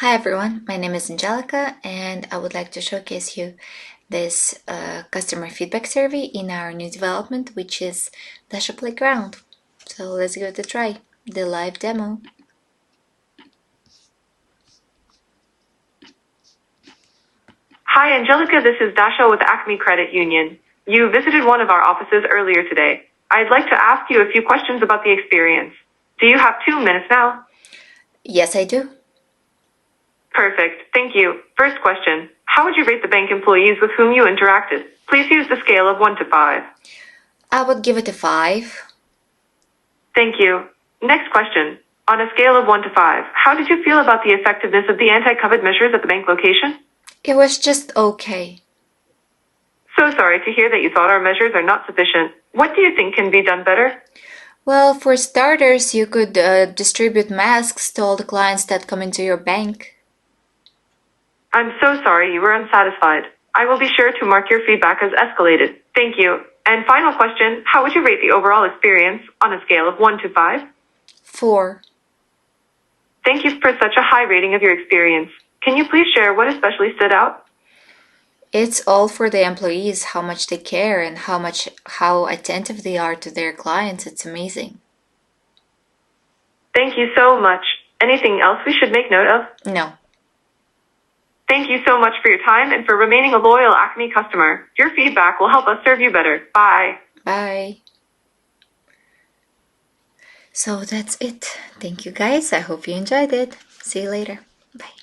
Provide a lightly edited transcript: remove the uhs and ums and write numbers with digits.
Hi everyone, my name is Angelica and I would like to showcase you this customer feedback survey in our new development, which is Dasha Playground. So let's give it a try, the live demo. Hi, Angelica. This is Dasha with Acme Credit Union. You visited one of our offices earlier today. I'd like to ask you a few questions about the experience. Do you have 2 minutes now? Yes, I do. Perfect. Thank you. First question. How would you rate the bank employees with whom you interacted? Please use the scale of 1 to 5. I would give it a 5. Thank you. Next question. On a scale of 1 to 5, how did you feel about the effectiveness of the anti-COVID measures at the bank location? It was just okay. So sorry to hear that you thought our measures are not sufficient. What do you think can be done better? Well, for starters, you could distribute masks to all the clients that come into your bank. I'm so sorry you were unsatisfied. I will be sure to mark your feedback as escalated. Thank you. And final question, how would you rate the overall experience on a scale of 1 to 5? 4. Thank you for such a high rating of your experience. Can you please share what especially stood out? It's all for the employees, how much they care and how attentive they are to their clients. It's amazing. Thank you so much. Anything else we should make note of? No. Thank you so much for your time and for remaining a loyal Acme customer. Your feedback will help us serve you better. Bye. Bye. So that's it. Thank you guys. I hope you enjoyed it. See you later. Bye.